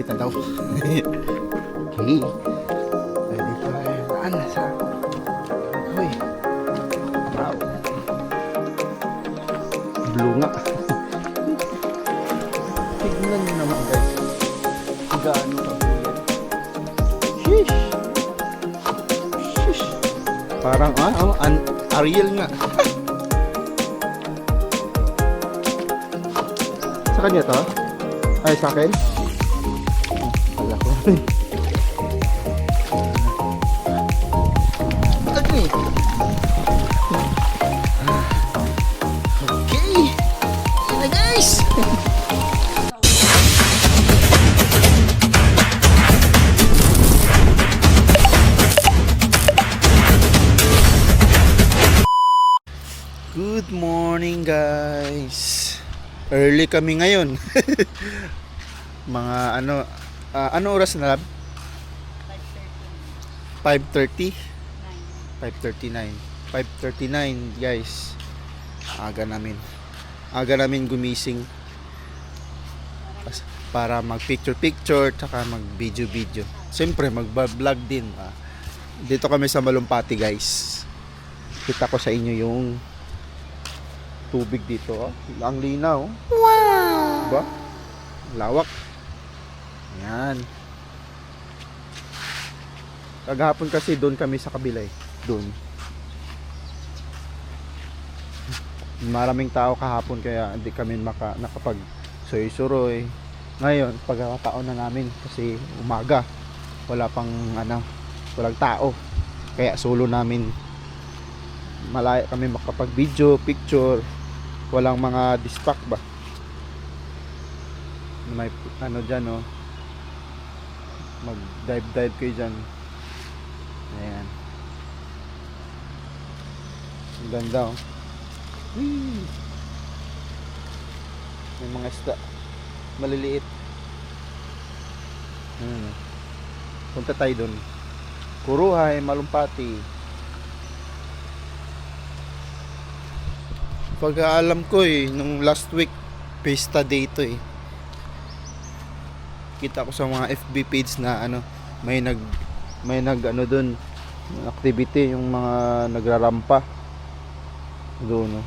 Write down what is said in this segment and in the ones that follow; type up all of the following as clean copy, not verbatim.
na daw. Okay. Ready tayo. Ano sa... Uy. Wow. Blue nga. Tignan nyo naman guys. Gaano ka blue. Sheesh. Sheesh. Parang Ariel nga. Sa kanya to? Ay, sa akin? Wala ko. Okay. Okay. Yan na guys. Good morning guys. Early kami ngayon. Mga ano oras na lab? 5:30. 5:39. 5:39 guys. Aga namin gumising para mag picture tsaka mag video. Siyempre mag-vlog din. Dito kami sa Malumpati guys. Kita ko sa inyo yung tubig dito. Ang linaw. Wow! Diba? Lawak. Yan. Kagahapon kasi doon kami sa kabila eh. Doon. Maraming tao kahapon kaya hindi kami nakapag suroy-suroy. Ngayon, pagkakataon na namin kasi umaga. Wala pang walang tao. Kaya solo namin. Malaya kami makapag-video, picture. Walang mga distract ba? May dyan mag-dive kayo dyan. Ayan. Ang ganda Whee! May mga isda. Maliliit. Punta tayo dun. Kuruhay, Malumpati. Pag-aalam ko nung last week Pesta Day to Kita ko sa mga FB page na may nag doon activity yung mga nagrarampa doon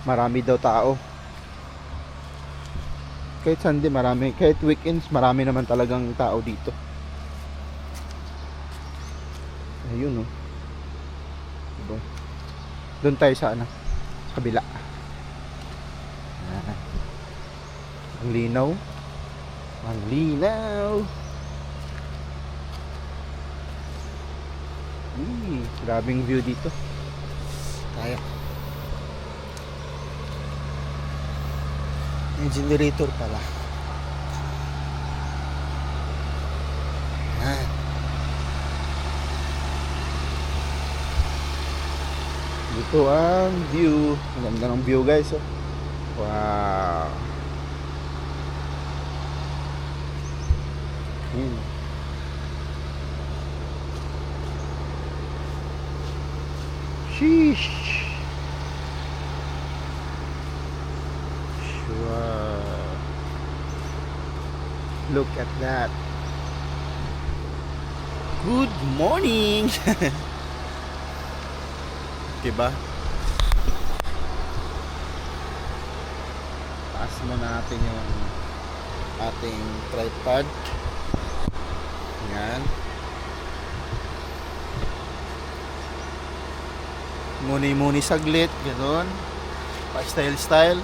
marami daw tao. Kahit Sunday marami, kahit weekends marami naman talagang tao dito. Ayun doon tayo sa kabila. Ang linaw. Grabing view dito. Kaya. May generator pala. Ito ang view. Ang ganda ng view guys. Wow. Sheesh. Wow. Look at that. Good morning. Diba? Taas muna natin yung ating tripod. Yan. Muni-muni saglit. Ganon. Pa-style.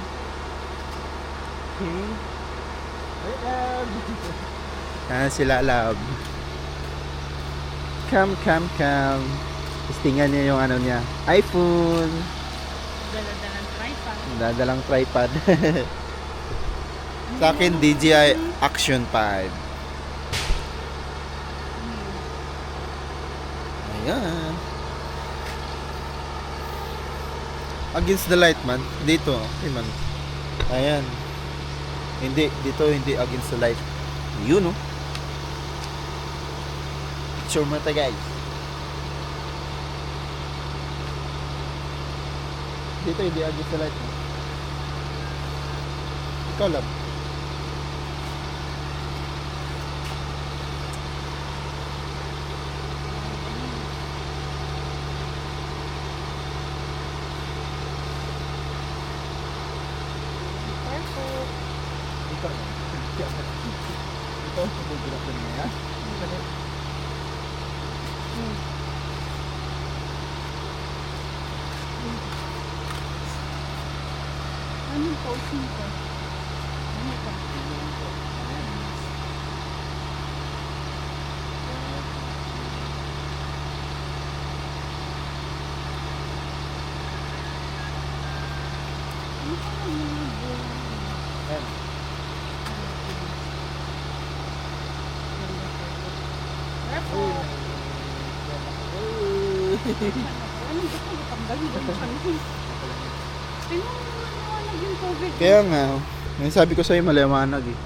Yan sila love. Come. Testingan niya yung niya. iPhone. Dadalang tripod. Sa akin, DJI Action 5. Ayan. Against the light man. Dito. Okay man. Ayan. Hindi. Dito hindi against the light. Yun Picture mo tayo guys. Dito hindi against the light. Ikaw lang. Ito. Ito, bubulak din na yan. Anong posing ko? Ano ka? Ano ka ng mga buwan? Ayan. Repo! Ano gusto mo tanggalin doon sa kanil? Pinamaliwanag yung COVID. Kaya nga, yung sabi ko sa'yo maliwanag eh.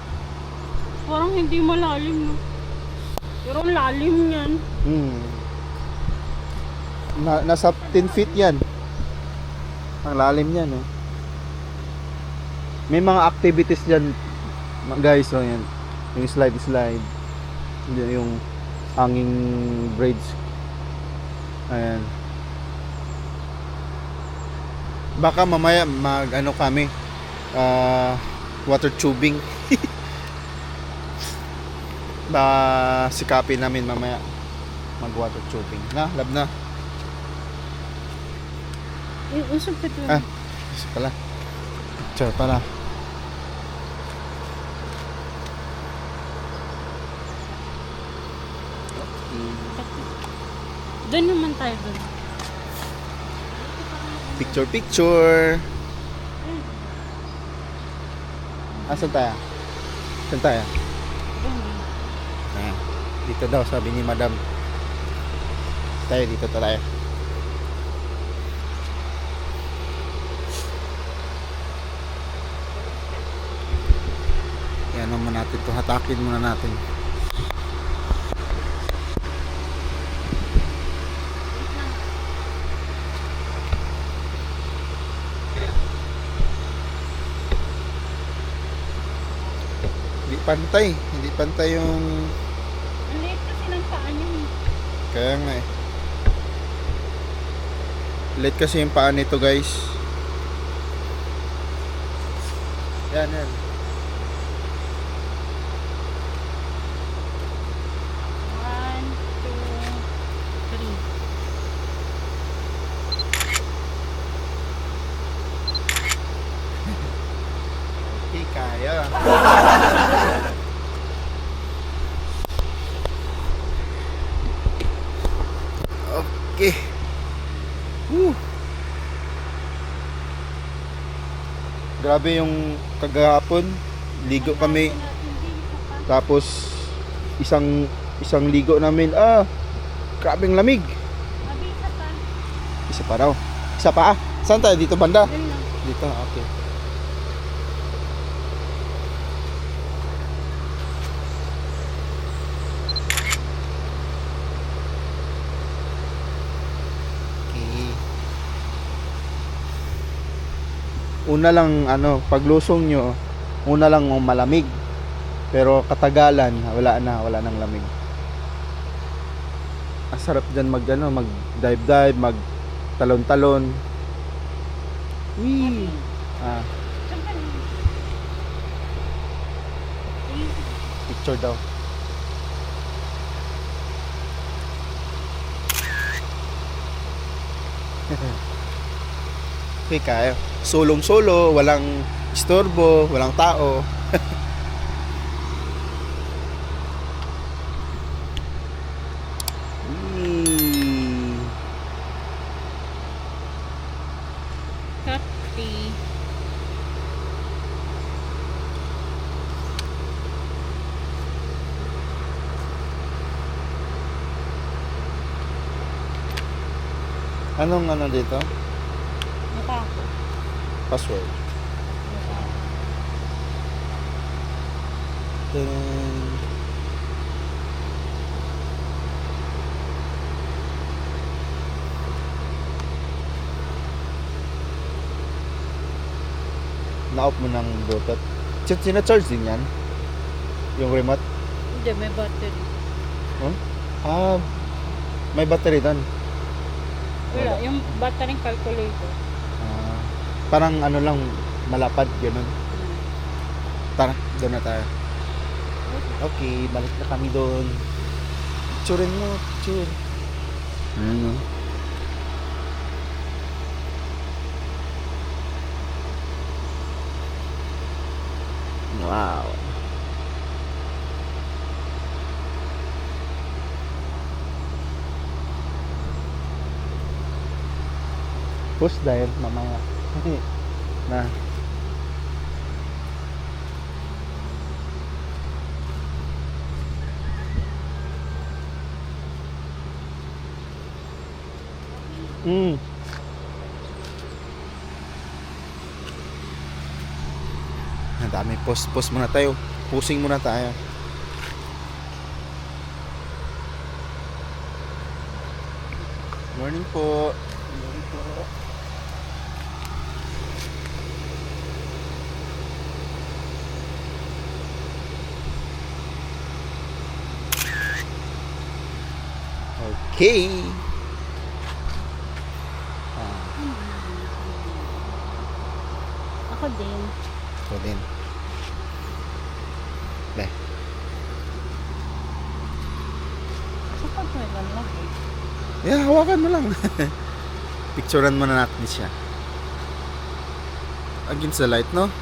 Parang hindi malalim, no? Pero ang lalim yan. Nasa 10 feet yan. Ang lalim yan, oh. May mga activities dyan, guys, oh, yan. Yung slide. Yung hanging bridge. Ayan. Baka mamaya mag-ano kami, water tubing. Ba sikapin namin mamaya mag water tubing. Na, lab na. Usap ka ito. Isa pala. Picture pala. Doon naman tayo doon. Picture. Asan tayo? Saan tayo? Ah, dito daw sabi ni madam. Dito tayo. Yan naman natin to. Hatakin muna natin. Hindi pantay yung Ang liit kasi ng paa niya. kaya nga eh. Late kasi yung paa nito, guys. Yan. 1, 2, 3. Hindi kaya. Okay. Grabe yung kagahapon. Ligo kami. Tapos isang ligo namin. Grabeng lamig. Isa pa raw. Isa pa. Saan tayo? Dito banda? Dito, okay. Una lang paglusong nyo, una lang malamig. Pero katagalan, wala nang lamig. Ang sarap diyan mag dive, mag talon-talon. Wee. Picture daw. Okay, kaya. Solong-solo, walang istorbo, walang tao. Happy. Anong dito? Mukha ko. Password. Then, na-off mo ng Bluetooth. Sina-charge din yan? Yung remote? Hindi, may battery. May battery doon. Wala, yung battery calculator. Parang lang, malapad, gano'n. Tara, doon na tayo. Okay, balik na kami doon. Picturein mo, picture. Ano? Wow. Post dahil mamaya. Na. Ang dami post muna tayo. Pusing muna tayo. Morning po. Morning po. Okay. Ako din. Ito din. Be. Sa pagkailan lang eh. Yeah, hawakan mo lang. Picturean mo na natin siya. Against the light, no?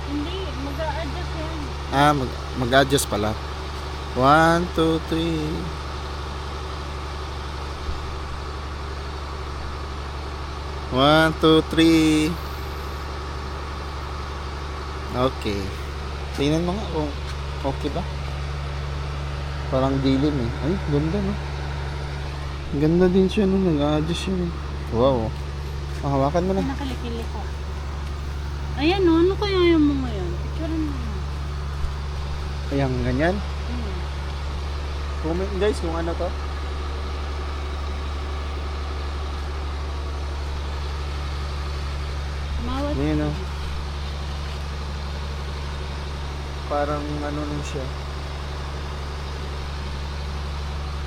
Hindi, mag-a-adjust yan. Ah, mag-adjust pala. 1, 2, 3. One, two, three. Okay. Tingnan mo nga kung okay ba. Parang dilim eh. Ay, ganda no. Ganda din siya no. Nag-adjust siya eh. Wow. Hawakan mo na. Nakalikili ko. Ayan no, ano kaya yung mga yan? Picture mo na. Ayan, ganyan. Comment guys kung ano to. Mawat. Ayan o. Parang ano nun siya.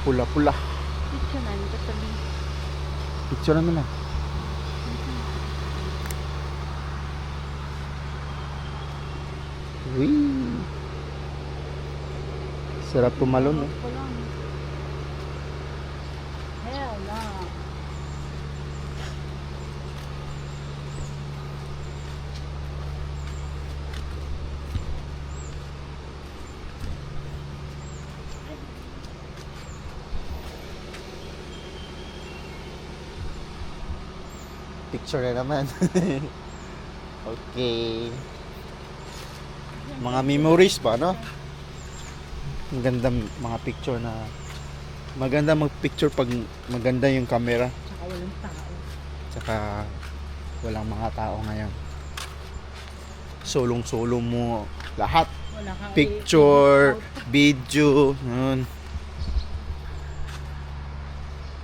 Pula-pula. Picture na, katabi. Picture mo na. Wee. Sarap tumalon eh. Ko lang. Hell no. Picture na naman. Okay. Mga memories pa, no? Ang ganda mga picture na maganda mag-picture pag maganda yung camera. Tsaka walang tao. Tsaka walang mga tao ngayon. Solong-solo mo lahat. Wala kang Picture, video, yun.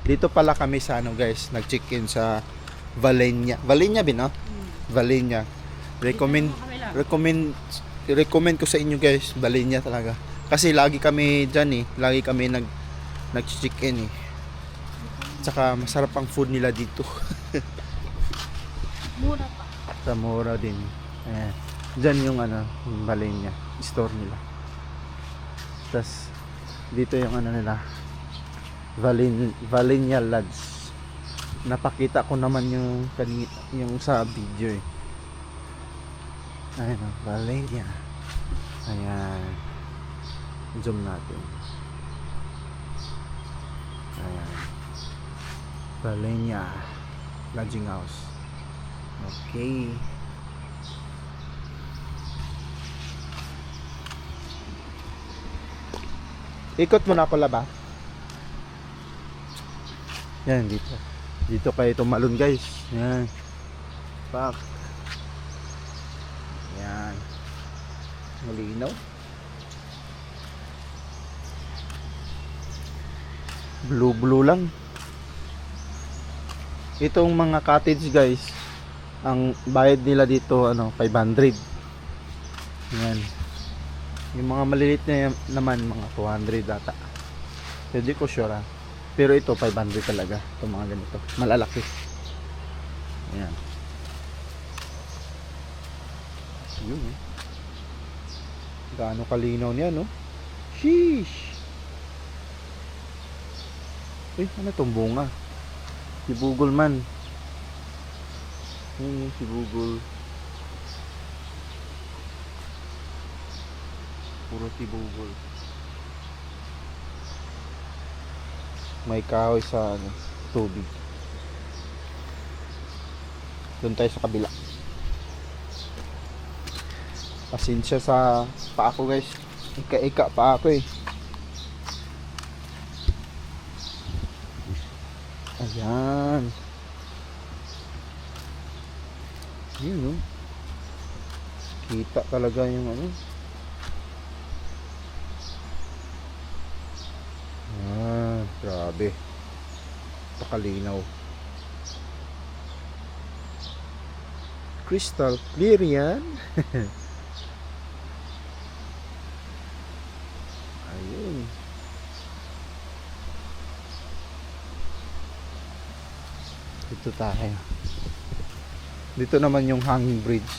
Dito pala kami sa ano guys, nag-check-in sa Valenia. Valenia ba no? Valenia. Recommend ko sa inyo guys, Valenia talaga. Kasi lagi kami diyan eh, lagi kami nag-check-in eh. Tsaka masarap ang food nila dito. Mura pa. Sa mura din. Ayan. Diyan yung ano, yung Valenia, store nila. Tas dito yung ano nila, Valenia Lodge. Napakita ko naman yung yung sa video eh. Ayan o, Valenia. Ayan. Zoom natin. Ayan. Valenia Lodging House. Okay. Ikot mo na pala ba? Yan, dito. Dito kayo tumalon guys. Yan. Pak. Yan. Malinaw. Blue lang. Itong mga cottage guys, ang bayad nila dito ano 500. Yan. Yung mga maliliit na naman mga 200 data. Hindi ko sure ah. Pero ito 500 talaga, itong mga ganito. Malalaki. Ayan. Yun, oh. Gaano kalinaw niya, no? Sheesh! Uy, ano itong bunga? Si Bugol man. Si Bugol. Puro si Bugol. May kahoy sa ano, tubig. Doon tayo sa kabila. Pasensya sa paa ko, guys. Ika-ika pa ako eh. Ayan. Yun, no? Kita talaga yung ano. Grabe. Pakalinaw. Crystal clear yan. Ayun. Dito tayo. Dito naman yung hanging bridge.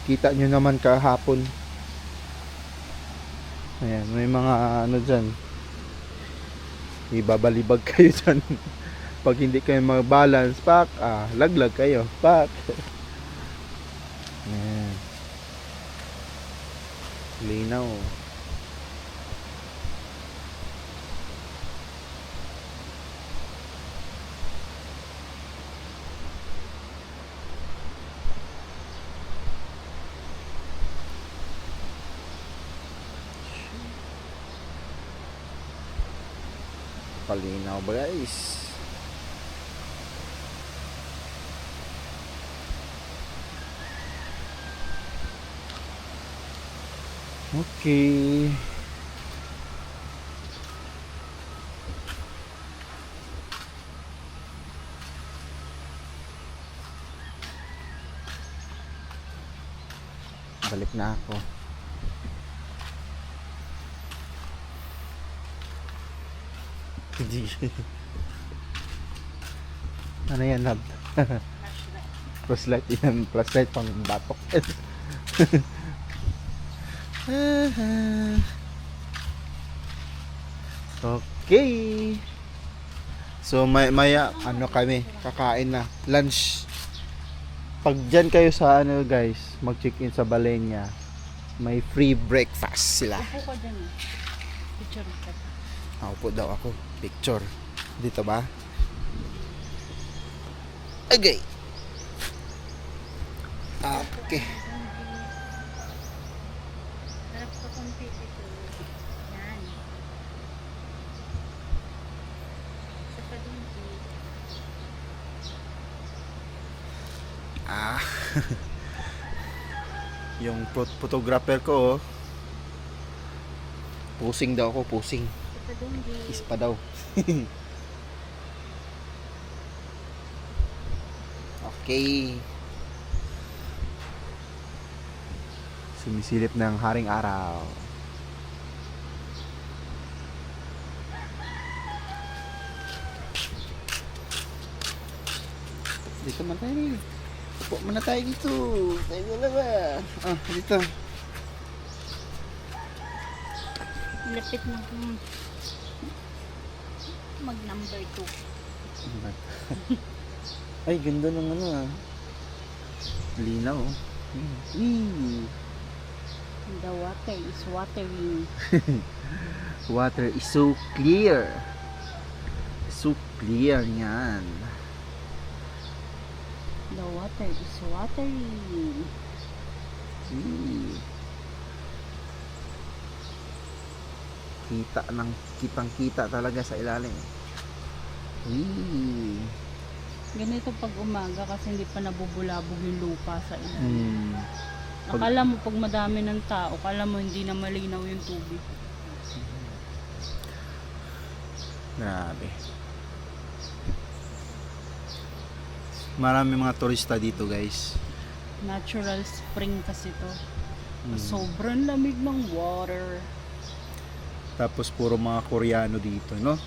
Kita nyo naman kahapon. Ayan, may mga ano dyan. Ibabalibag kayo dyan. Pag hindi kayo mag-balance, pak, laglag kayo, pak. Ayan. Linaw. Palinaw ba, guys? Okay. Balik na ako. Hindi. Ano yan, lab? Flashlight yan. Flashlight pang batok. Okay. So maya ano kami, kakain na. Lunch. Pag dyan kayo sa ano, guys, mag-check-in sa Balenya, may free breakfast sila. Upo ka dyan eh. Picture ka. Upo daw ako. Picture. Dito ba? Okay. Okay. Harap ka konti dito. Yan. Sa kadungki. Yung photographer ko, oh. Pusing daw ako, pusing. Sa kadungki. Ispa daw. Okay. Sumisilip ng haring araw. Dito man tayo. Upo muna tayo dito. Tayo na ba? Dito. Lapit na mag number 2. Ay, ganda ng ano linaw. The water is watery. Water is so clear. So clear yan. The water is watery. Kitang-kita talaga sa ilalim. Ganito pag umaga kasi hindi pa nabubulabog yung lupa sa ilalim. Pag- Akala mo pag madami ng tao, akala mo hindi na malinaw yung tubig. Grabe. Marami mga turista dito, guys. Natural spring kasi to. Sobrang lamig ng water. Tapos puro mga Koreano dito, no?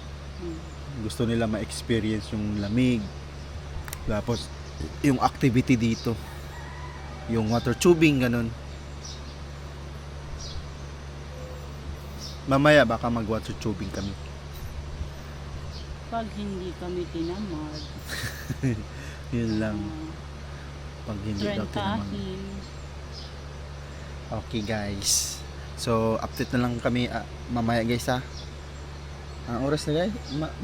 Gusto nila ma-experience yung lamig. Tapos yung activity dito. Yung water tubing, ganun. Mamaya baka mag water tubing kami. Pag hindi kami tinamad, Yun lang. Pag hindi daw tinamang. rentahin. Okay guys. So update na lang kami mamaya guys ha. Ang oras na guys?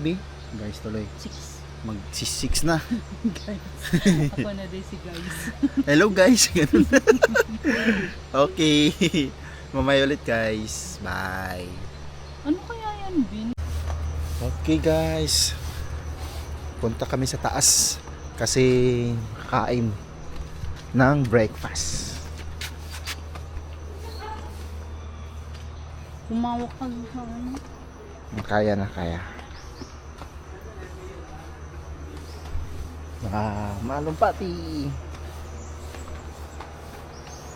B? Guys tuloy. 6 Mag 6 na. guys. Ako na din si guys. Hello guys. Ganun. Okay. Mamaya ulit guys. Bye. Ano kaya yan, Bin? Okay guys. Punta kami sa taas kasi kain ng breakfast. Kumawak ka sa ano? Kaya na, kaya. Malumpati.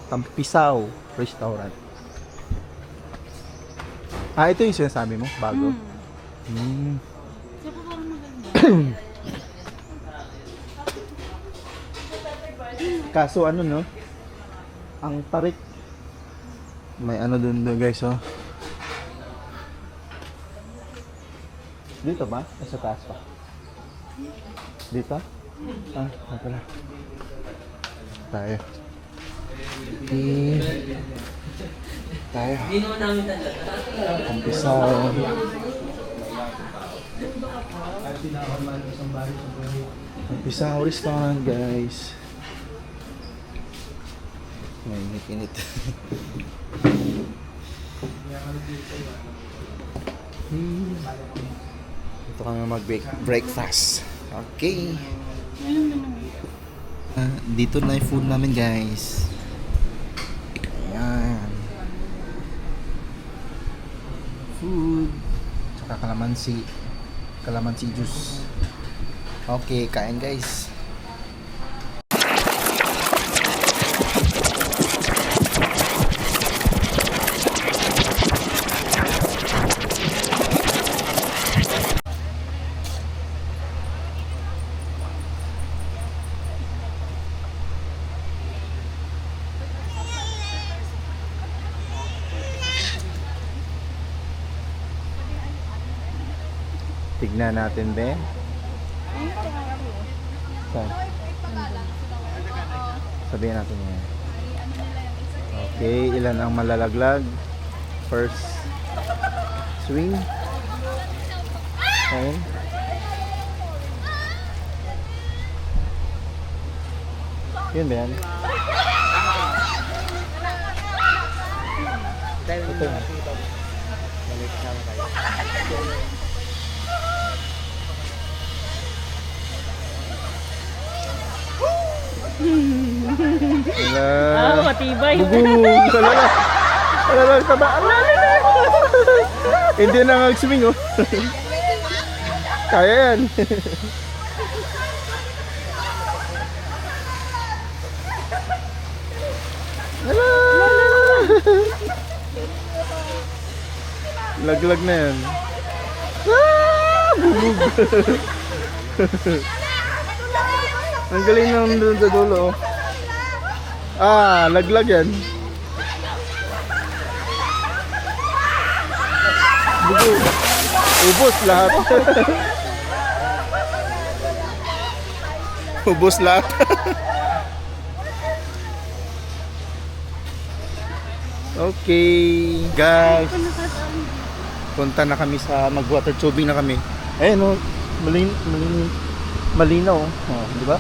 Tampisaw Restaurant. Ito yung sinasabi mo? Bago? Saka parang maganda. Kaso ano no? Ang tarik. May ano dun guys oh. Dito ba? Sa taas pa? Dito? Ito na. Tayo. Tayo. Umpisa. Umpisa ang restaurant guys. May init-init. Ito kami mag-breakfast. Okay. Dito na yung food namin guys. Ayan. Food. Tsaka kalamansi. Kalamansi juice. Okay, kain guys. Tignan natin din. Saan? Sabihin natin yan. Okay, ilan ang malalaglag? First swing. Okay. Yun ba yan? Ito. Wala. Matibay. Bugong. Wala. Wala. Taba. Hindi na mag-swing oh. Kaya yan. Wala. Laglag na yan. Bugog. Ang galing nang doon sa dulo. Laglag yan. Bugo. Ubos lahat. Ubos lahat. Okay, guys. Punta na kami sa mag-water tubing na kami. Ayun oh, malinaw. Oh, di ba?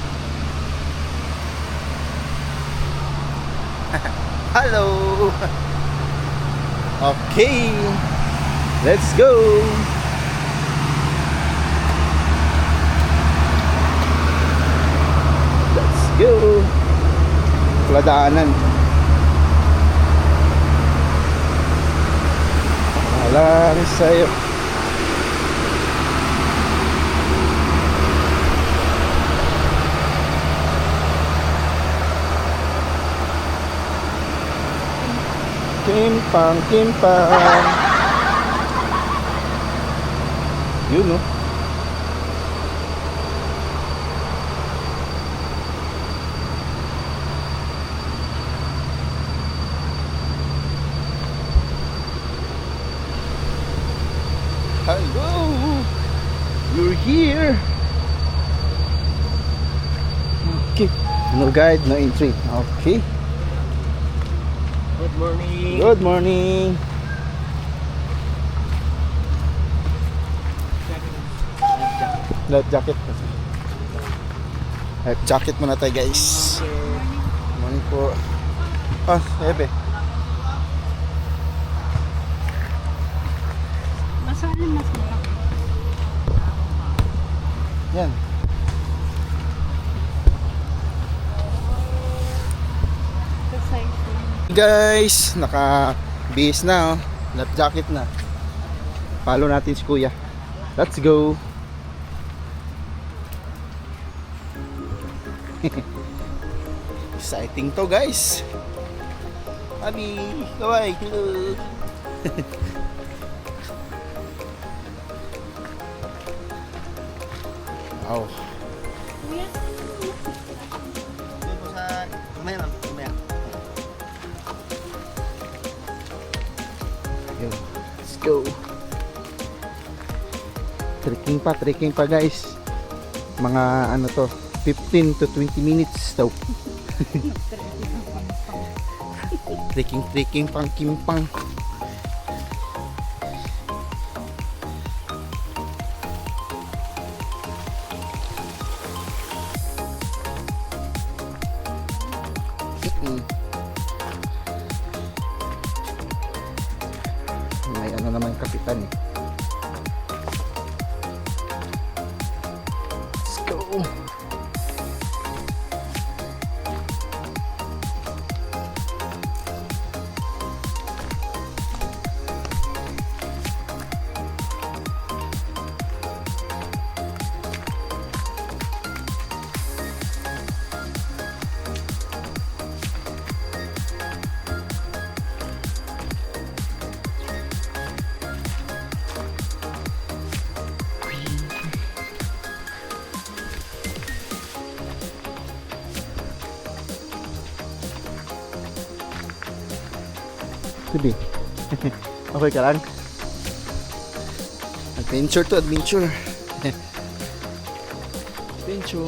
Hello. Okay. Let's go. Let's go. Pladaanan. Wala rin sa'yo. Kimpang, kimpang. Yun, no? No guide, no entry. Okay. Good morning. Good morning. Life jacket. Life jacket muna tayo guys. Morning po. Ah, Ebe. Masali mas malaki. Yan. Sa size lang. Guys, naka-base na oh. Life jacket na. Follow natin si Kuya. Let's go. Exciting to guys. Abi, kawai, hello. Wow. Kuya, Doon po sa... Kumaya lang, kumaya. Yun. Let's go. Trekking pa guys. Mga ano to, 15 to 20 minutes daw. Trekking pang kimpang. May ano naman kapitan eh. Let's go. Sabi. Okay ka lang? Adventure to adventure. Adventure.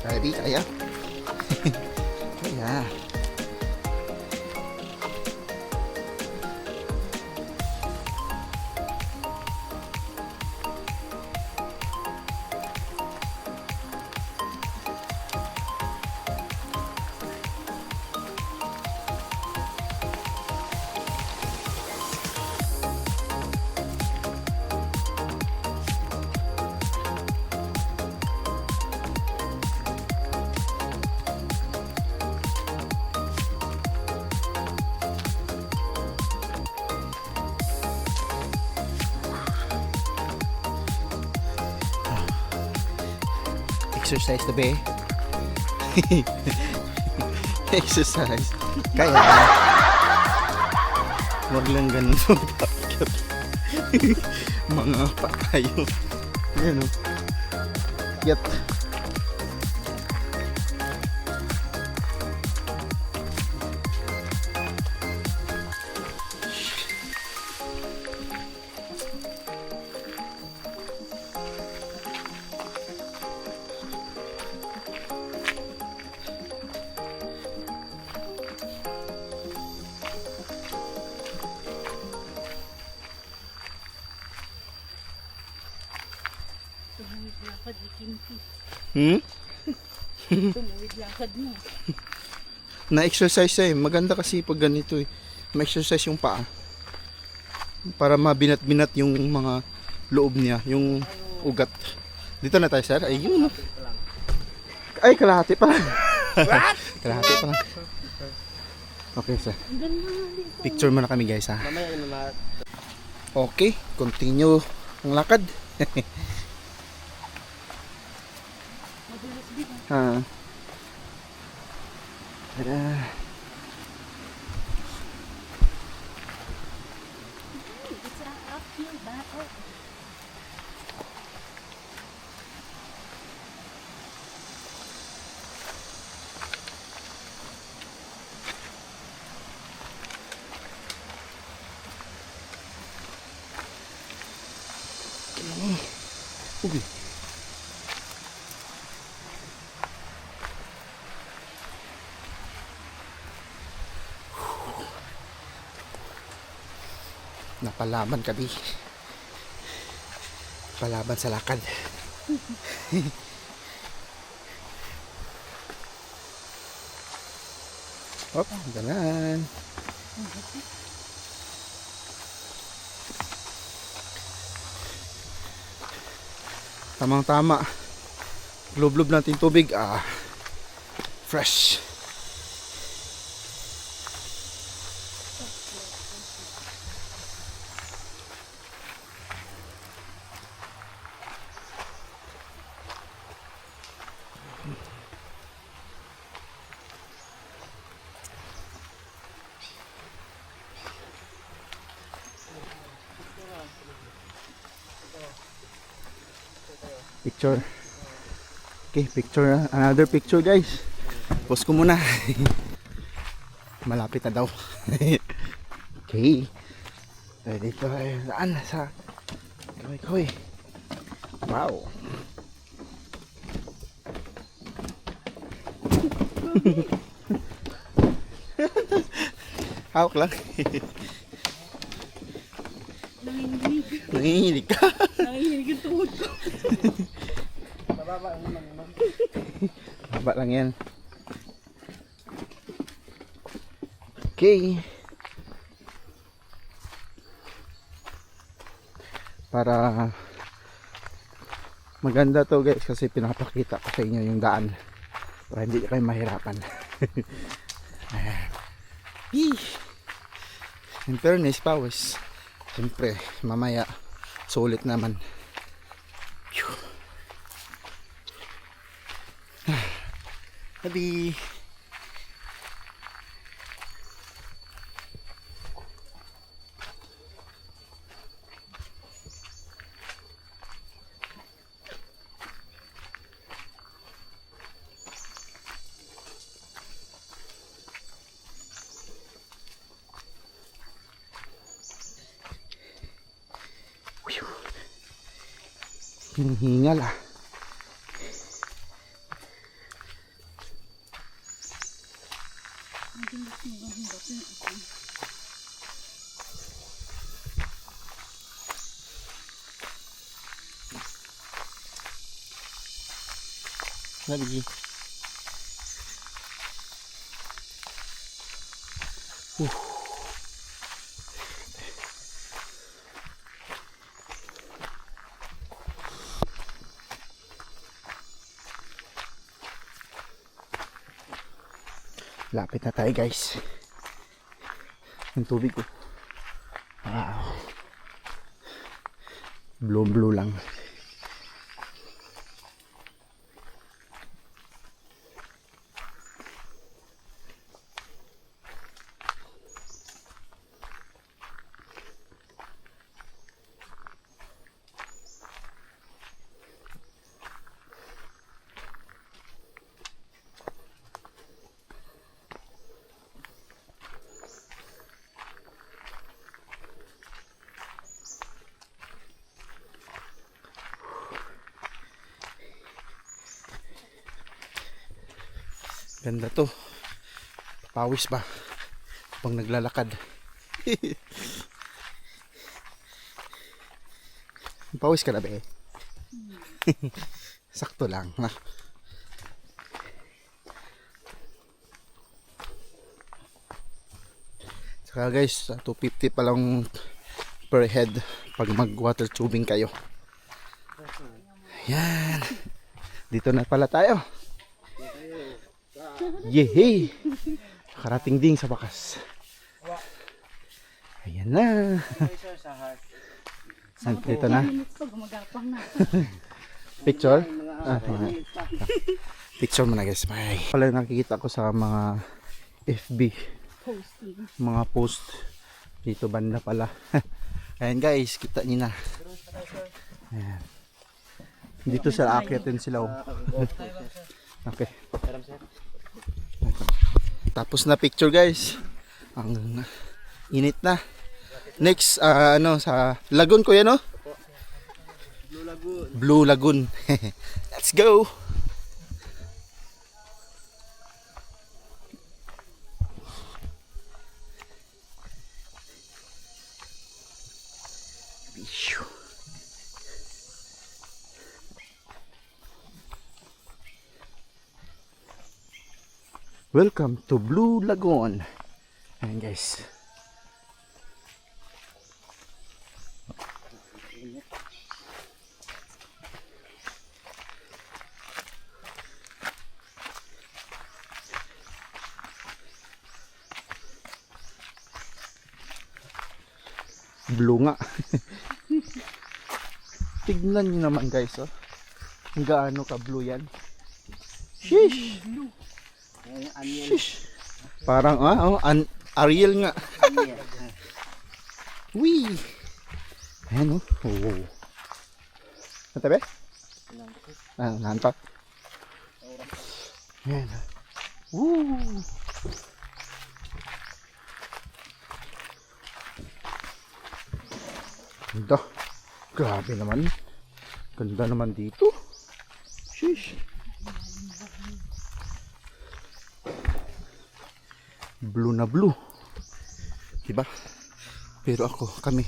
Kaya di, kaya. Kaya. Exercise to be. Exercise. Kaya. Huwag lang ganun sa pakyat. Mga patayo. Yan o. Yat. tumawid lakad ni Kimpi. Hmm? Tumawid lakad mo. Na-exercise siya eh. Maganda kasi pag ganito eh. Ma-exercise yung paa. Para mabinat-binat yung mga loob niya. Yung ugat. Dito na tayo sir. Ayun. Ay, kalahati pa lang. Kalahati pa lang. Okay sir. Ang ganda nga dito. Picture muna kami guys ha. Mamaya yung mga... Okay. Continue ang lakad. Madulas din. Ha. Tada. It's a uphill battle. tao. Uy. Napalaban kami. Palaban sa lakad. Hop, ganun. Tamang-tama. Lublob natin tubig. Fresh. Picture. Okay, picture. Another picture, guys. Post ko muna. Malapit na daw. Okay. Dito ay saan? Sa Kaway. Wow. Hawak lang. Nanginginig. Nanginginig ka. Nanginginig yung tuhod ko. Haba lang yan. Okay. Para maganda to guys kasi pinapakita ko sa inyo yung daan para hindi kayo mahirapan. In fairness, pawis. Siyempre, mamaya sulit naman. Tabi. Hinihingal ah. Lagi. Lapit na tayo guys. Yung tubig ko. Wow. Blue lang. Ganda to. Pawis ba? Pag naglalakad. Pawis ka na ba eh? Sakto lang. Ha? Saka guys, 250 pa lang per head pag mag water tubing kayo. Yan. Dito na pala tayo. Yehey! Karating din sa bakas. Ayan na. Dito na. Gumagapang na. Picture? Picture mo na guys. Bye. Pala nakikita ko sa mga FB. Posting. Mga post. Dito banda pala. Ayan guys, kita niyo na. Ayan. Dito sa akyatin sila. Oh. Okay. Tapos na picture guys. Ang init na. Next, ano, sa lagoon ko yan, no? Blue Lagoon. Blue Lagoon. Let's go! Welcome to Blue Lagoon. Ayan guys. Blue nga. Tignan nyo naman guys, oh. Kung gaano ka blue yan. Sheesh! Sheesh! Parang, Ariel nga. Wee! Ayan, oh. Oh. Natabi? Nanta. Ayan. Woo! Ganda. Grabe naman. Ganda naman dito. Sheesh. Blue na blue. Diba? Pero kami,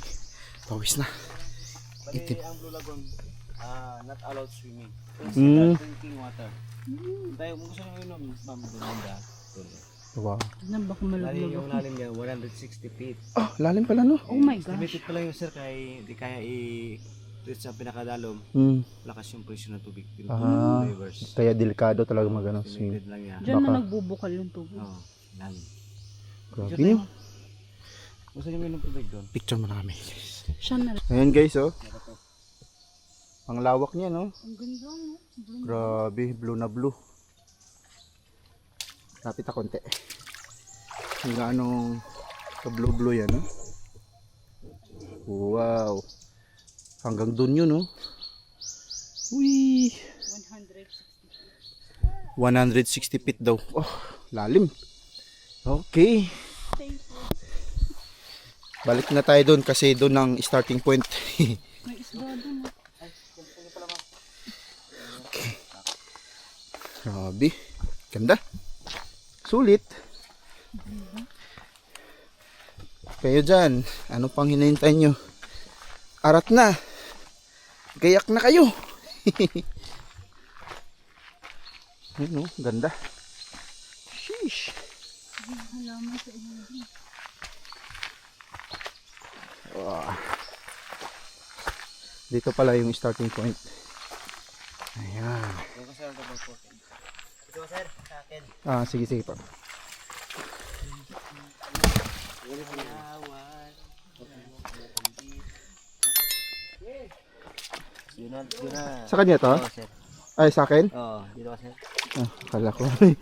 pawis na. Itim. Ang Blue Lagoon, not allowed swimming. Mm. Drinking water. Tayo, kung gusto nyo inom, ma'am, bumanda. Wow. Nan baka Lalim malaglag yung ako. lalim niya, 160 feet. Oh, lalim pala no? Oh my Limited gosh. pala yung sir, kaya di kaya i-reach sa pinakadalom. Hmm. Lakas yung presyo ng tubig. Ah, Rivers. kaya delikado talaga magano swim. Limited lang yan. Diyan Baka- na nagbubukal yung tubig. Oo, lalim. Grabe nyo. Gusto nyo inom tubig doon? Picture mo na kami. Siya na. Ayan guys, oh. Ang lawak niya, no? Ang ganda, no? Grabe, blue na blue. Lapit na konti. Yung anong ka-blue-blue yan, no? Wow. Hanggang dun yun, no? Wee! 160 feet daw. Oh, lalim. Okay. Balik na tayo doon kasi doon ang starting point. May isda doon. No? Grabe. Ganda. Sulit. Kayo dyan, ano pang hinihintay nyo? Arat na. Gayak na kayo. Ayun, oh, ganda. Sheesh. Halaman sa inyo. Wow. Dito pala yung starting point. Ayan. Ito sir, double po. Ito sir, sa akin. Ah, sige, sige pa. Yun na. Sa kanya to? Oo, sir. Ay, sa akin? Oo, dito ka sir. Ah, akala ko. Ang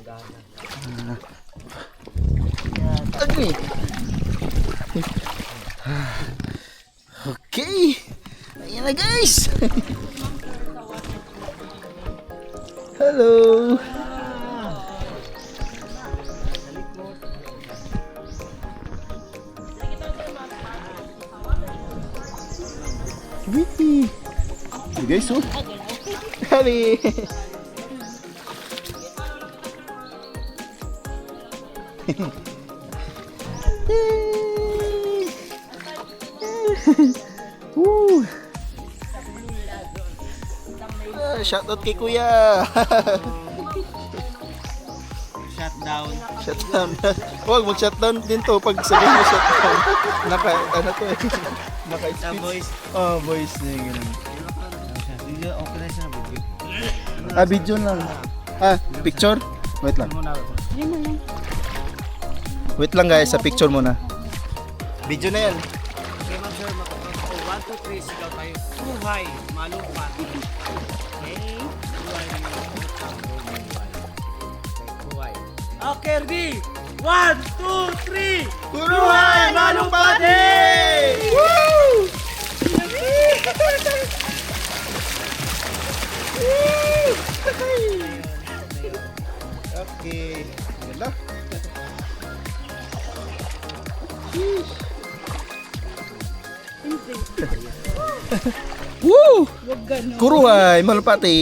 dahan. Agni. Okay. Ayan na guys. Hello. Witty. You guys, oh. Hali. Woo. Shoutout kay Kuya. Shutdown. Shutdown. Huwag mag-shutdown din to pag sabihin mo shutdown. Ano to eh. Sa Naka-speech. voice. Oh, voice na yung ganun. Video, okay na siya na bubig. Ah, video lang. Ah, picture? Wait lang. Muna. Yun na lang. Wait lang guys, sa picture muna. Video na yan. Okay ma'am sir, makapag 1, 2, 3, sigaw tayo. Buhay, malupat. Okay? Buhay na yung buhay. Okay, Kerby! 1, 2, 3! Kuruhay! Manong Pati! Woo! Okay. Ganda. Woo! Wag ganun. Kuruhay! Manong Pati!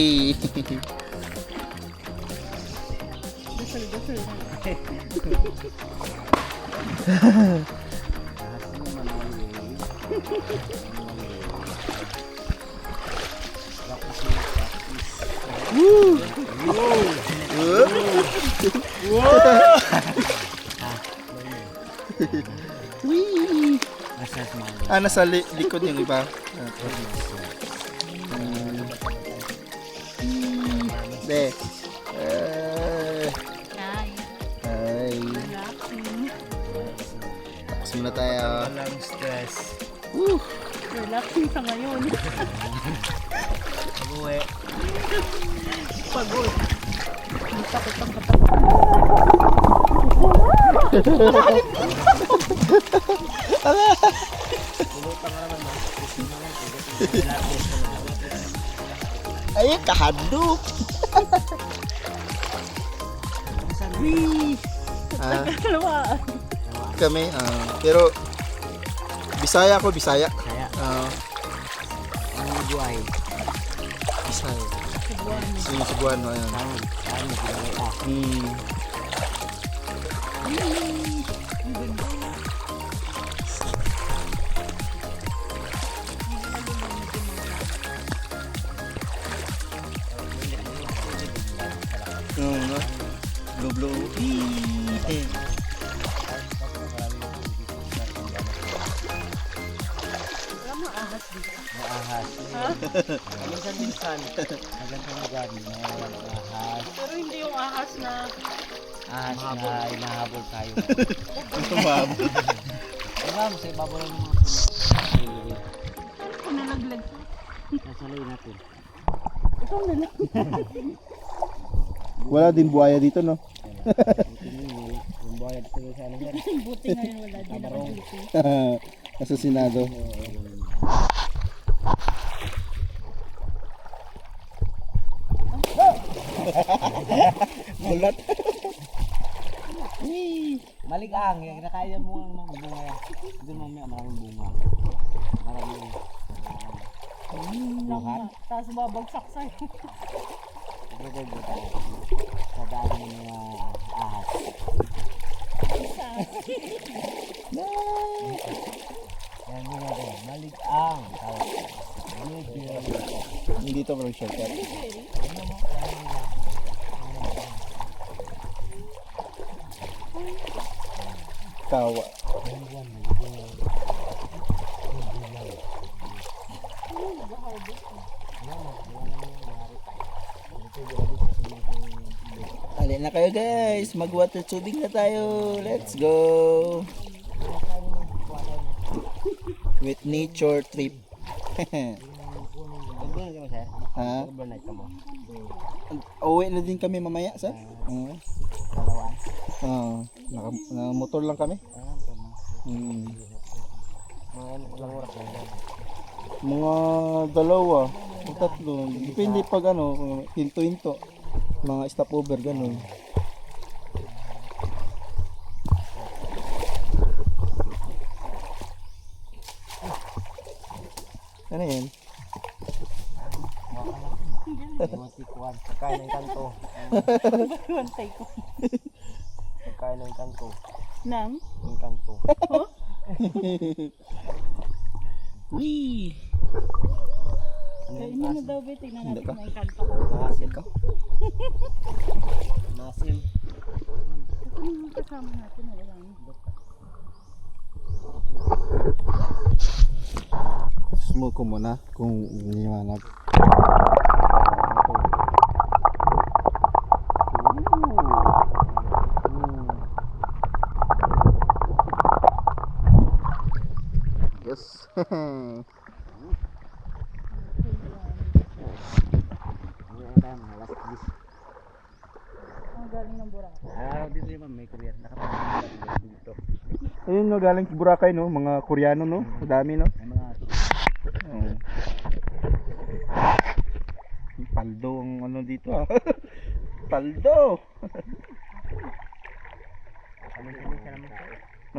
Dasal na. Wee! Nasa smile. Nasa likod yung iba. De. Ay, Ay. relaxing. Tapos muna tayo. Walang stress. Woo! Relaxing sa ngayon. Mag-uwi. Pagod. Ang takot ang katawan. Ay, kahadlo. Wee! Kalawaan. Kami, pero Bisaya ako, Bisaya. Kaya, Ah, ang buhay. Bisaya. Cebuano. Cebuano, ayan. Saan mo ginaway ah? Hmm. Yung, no? Blue. Eh. Wala mo ahas dito. Ahas. Ha? Minsan-minsan. Magandang lugar. Mga ahas. Pero hindi yung ahas na Ahas na inahabol tayo. Ma'am. Diba, sa ibabaw ng mga puno. nalaglag. Nasaloy natin. Ikaw na lang. Wala din buhaya dito, no? Yung buhay at tuloy sa ano yan. Buti ngayon wala din nakabuti. Asasinado. Bulat. Maligang, kinakaya mo ang mga bunga yan. Doon mamaya maraming bunga. Maraming Lang na. Tapos babagsak sa'yo. Nagagod tayo. Sa daan ng mga ahas. Yan mo na rin. Maligang. Blueberry. Dito parang shortcut. Kawa. Alin na kayo guys, mag-water tubing na tayo. Let's go. With nature trip. Nagbunan ka mo, sir? Ha? Overnight ka mo? Uwi na din kami mamaya, sir. Oo. Dalawa? Motor lang kami. Ayan ka mo. Mga ilang oras lang yan. Mga dalawa o tatlo. Depende pag hinto-hinto. Mga stopover, ganun. Ano yan? Mga tikwan. Pagkain ng kanto. Bantay ko. Pagkain ng kanto. Nang? Ng kanto. Wee! Kainin mo daw, Betty. Tingnan Hindi natin ka. kung may kanto ko. Masim ka. Masim. Ito yung kasama natin. Wala lang. Smoke ko muna kung iniwanag. Yes. Ano tayo mga last list. Ang galing ng Boracay. Araw dito yung may career. Nakapag Ayun no, galing Boracay no, mga Koreano no, madami no. May mga Oo. Paldo ang ano dito ah. Paldo. paminsan-minsan naman po.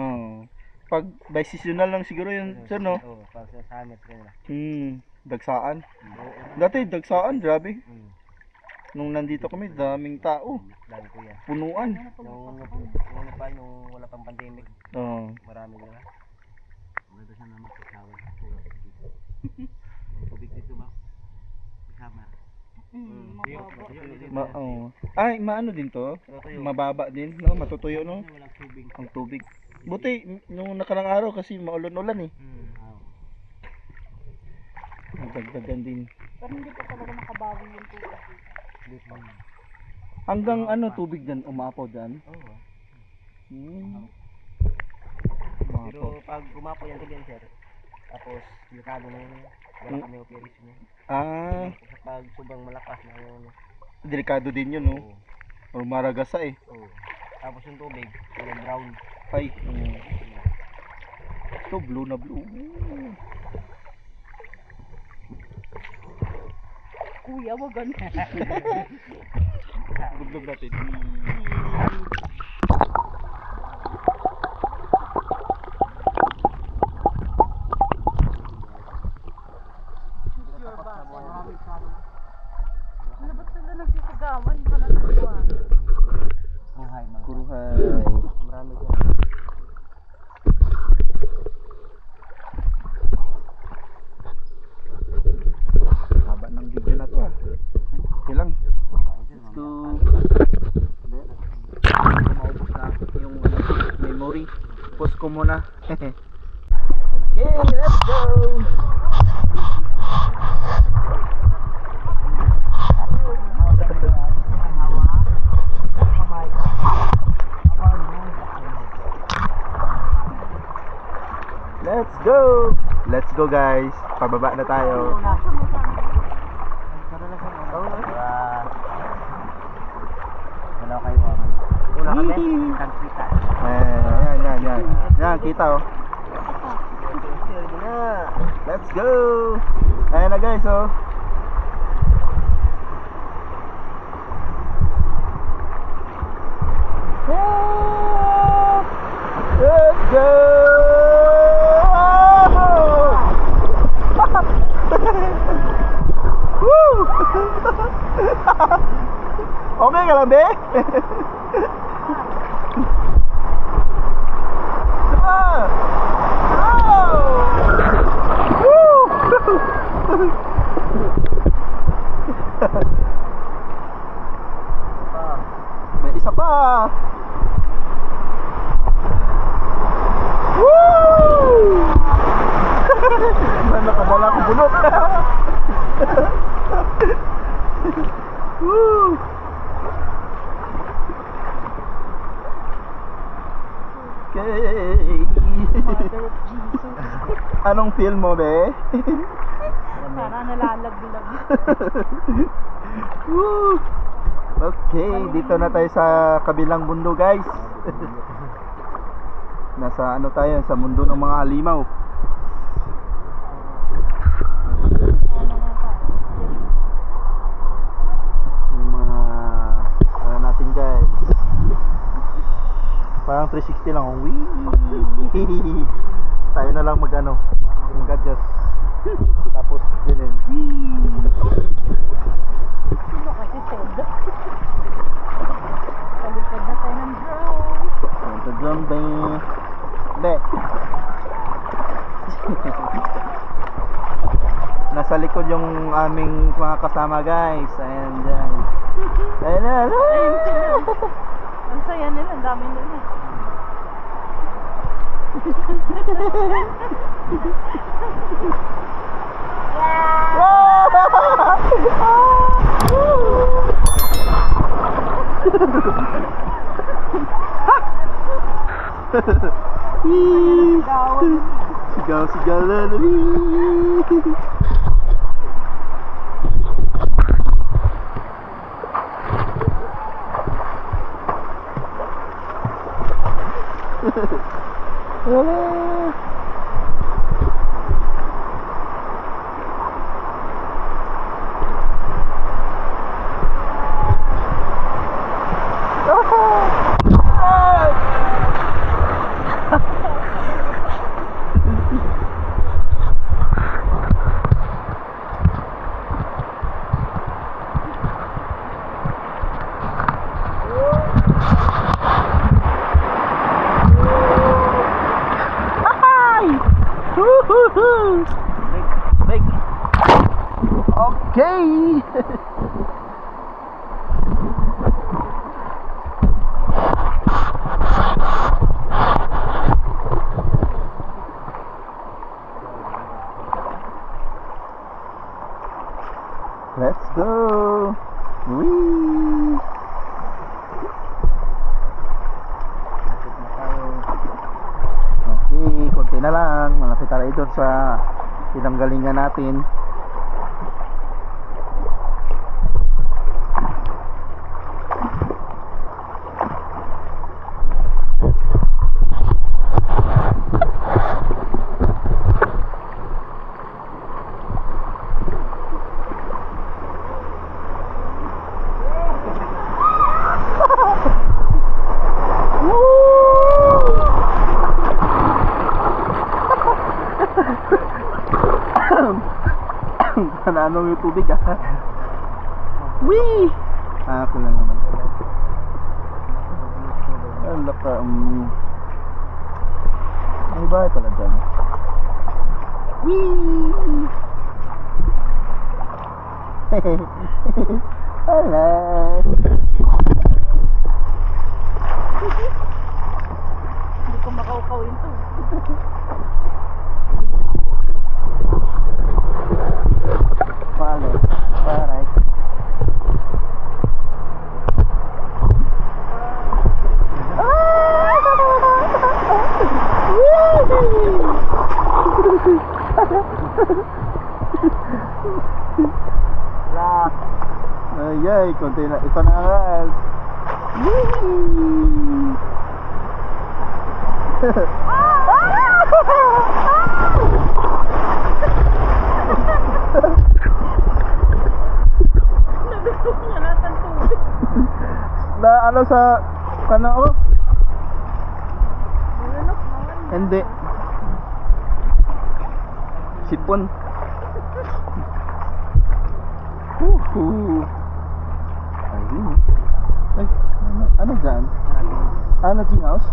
Oo. Pag by seasonal lang siguro yun, sir no. Oo, pag sa summit rin na. Dagsaan. Dati dagsaan, grabe. Hmm. Nung nandito kami, daming tao. Dami ko yan. Punuan. Nung wala pang pandemic, Oo. marami na. Maganda siya naman kasawa. Tubig dito ba? Kasama. Oo. Ay, maano din to? Matutuyo. Mababa din, no? Matutuyo, no? Walang tubig. Ang tubig. Buti, nung nakarang araw kasi maulan-ulan eh. Nagdagdagan din. Pero hindi pa talaga makabawi yung tubig. Dito. Hanggang ano tubig dyan, umapaw dyan? Oo. Pero Umapaw. pag gumapo yan din sir, tapos delikado na yun. Wala kami operation yun. Ah, Sa pag sobrang malakas na yun. delikado din yun, no? Oo. O maragasa eh. Oo. Tapos yung tubig, yung brown. Ay, ito, blue na blue. Kuya, wag ganun. Duglog natin. Ano ba't sila nagsisigawan? Ka na naman. Buhay mga. Kuruhay. Marami ko. Haba ng video na to ah. Okay lang. Ito. Maubos na yung ano, memory. Post ko muna. Okay, let's go! Let's go! Let's go guys. Pababa na tayo. Wala kayo ang una kami, kagkita. Yan. Yan, kita oh. Let's go! Ayan na guys oh. Let's go! Woo! Okay ka lang, be? Ah! May isa pa. Woo! Nakadala ko bunot. Woo! Okay. Mother of Jesus. Anong feel mo, be? Parang nalalaglag. Woo! Okay, dito na tayo sa kabilang mundo, guys. Nasa ano tayo, sa mundo ng mga halimaw. Yung mga ano natin, guys. Parang 360 lang. Wee! Tayo na lang mag-adjust. Tapos din. Sino kasi Ted? Kalipad na tayo ng drone. Ito drum bang. Be. Nasa likod yung aming mga kasama, guys. Ayan dyan. Ayan na. Ayun sila. Ang saya nila, ang dami nila. Sigaw na. Okay. Let's go. Whee! Lapit na tayo. Okay, konti na lang. Malapit tayo doon sa pinanggalingan natin. Ano yung tubig ah. Wee! Ako lang naman. Ang laka. May bahay pala dyan. Wee! Hello! Hindi ko makaukaw ito. Follow. Alright. Ayay, konti na. Ito na guys. Na ano sa ano oh? Hindi. Sipon. Ayun. Ay, ano dyan? Naging house?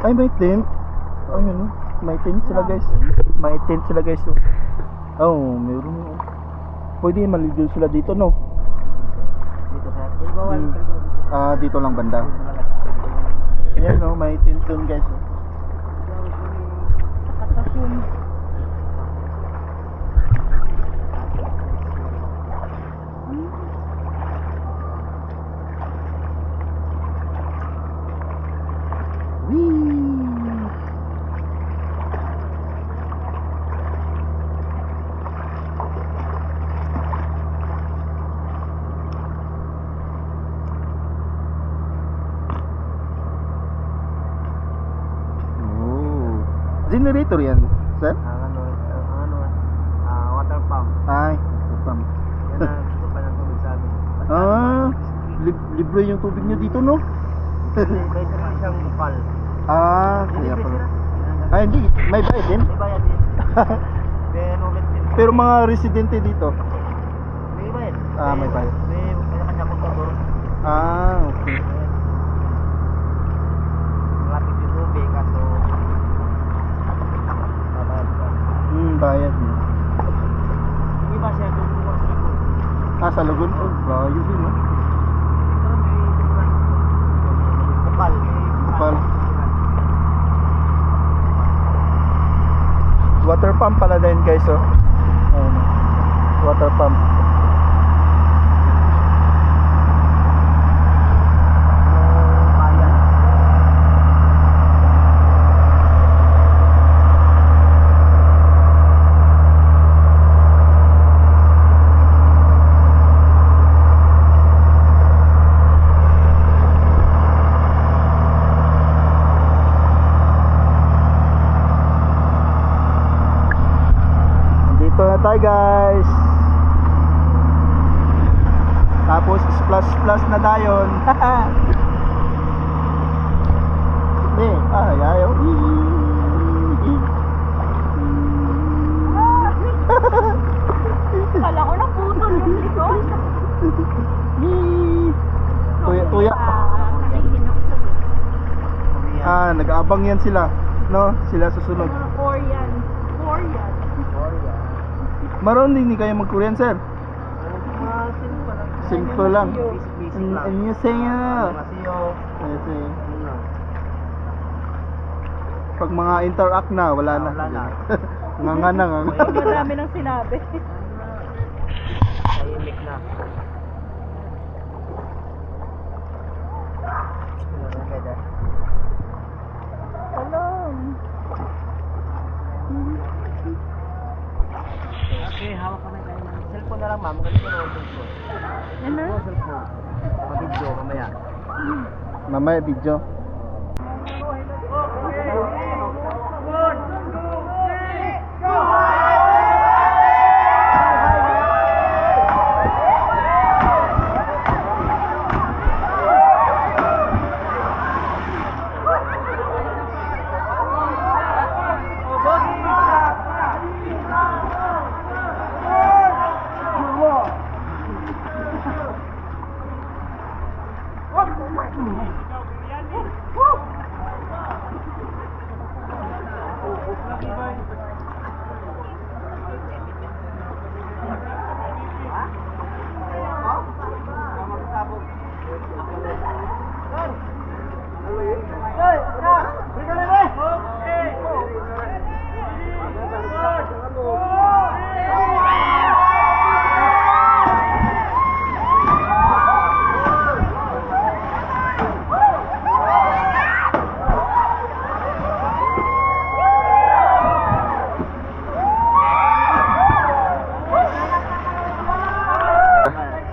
Ay, may tent. Ayun, may tent sila guys. May tent sila guys. Oh, meron. Pwede maligo sila dito, no? Dito sa Dito lang banda. Ayan, no, may tent dun guys. Katasyon. Generator yan, sir? Water pump. Ay, pump. Yan ang gusto pa ng tubig sa amin. Libre yung tubig nyo dito, no? May isa siyang bukal. Kaya pala. Ay, hindi. May bayad din. May bayad din. Then ulit din. Pero mga residente dito. May bayad. May bayad. May kanya kontador. Okay. Malapit yung tubig kaso Bayad mo. yung iba siya doon buwa sa likod. Sa Lugon? Oh, bayo din, no? Pero may bukal. Bukal. Water pump pala din guys, oh. Ayun, water pump. Tayo guys. Tapos splash na dayon. Hindi, ayaw. Kala ko na putol yung likod. Tuya, tuya. Ah, nag-aabang yan sila. No? Sila susunod. Korean. Marunong din kayo mag-Korean, sir? Simple lang. 안녕하세요. Pag mga interact na, wala na. Nga na. Marami nang sinabi. Tahimik na. Alam. Okay, hawak kamay tayo. Cellphone na lang, ma'am. Ganito na open ko. Ano? Cellphone. Mag-video mamaya. Mamaya video.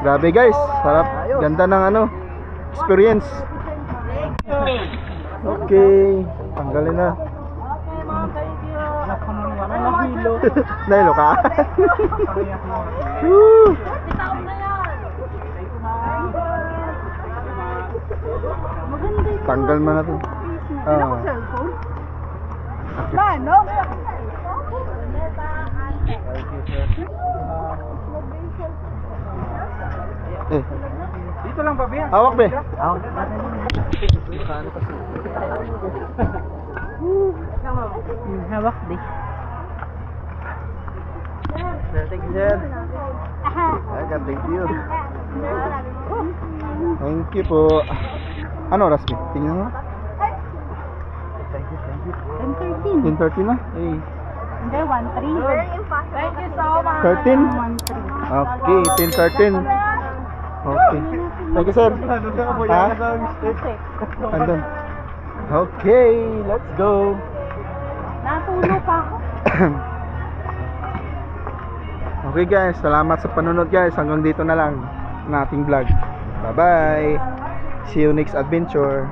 Grabe guys, sarap. Ganda ng ano, experience. Okay, tanggalin na. Nahilo ka? Woo! Tanggal mo na to. Cellphone? Okay. Paano? Dito lang ba, Bea? Hawak be. Hawak di. Thank you, sir. Thank you. Thank you po. Ano oras be? Tingnan mo. 10:13. 10:30 na? Eh. Hindi, 1:3. Thank you so much. 13? 1:3. Okay, 10:13. Okay. Thank you, sir. Ha? Andun. Okay, let's go. Natulog pa ako. Okay guys, salamat sa panunod guys. Hanggang dito na lang ang ating vlog. Bye-bye. See you next adventure.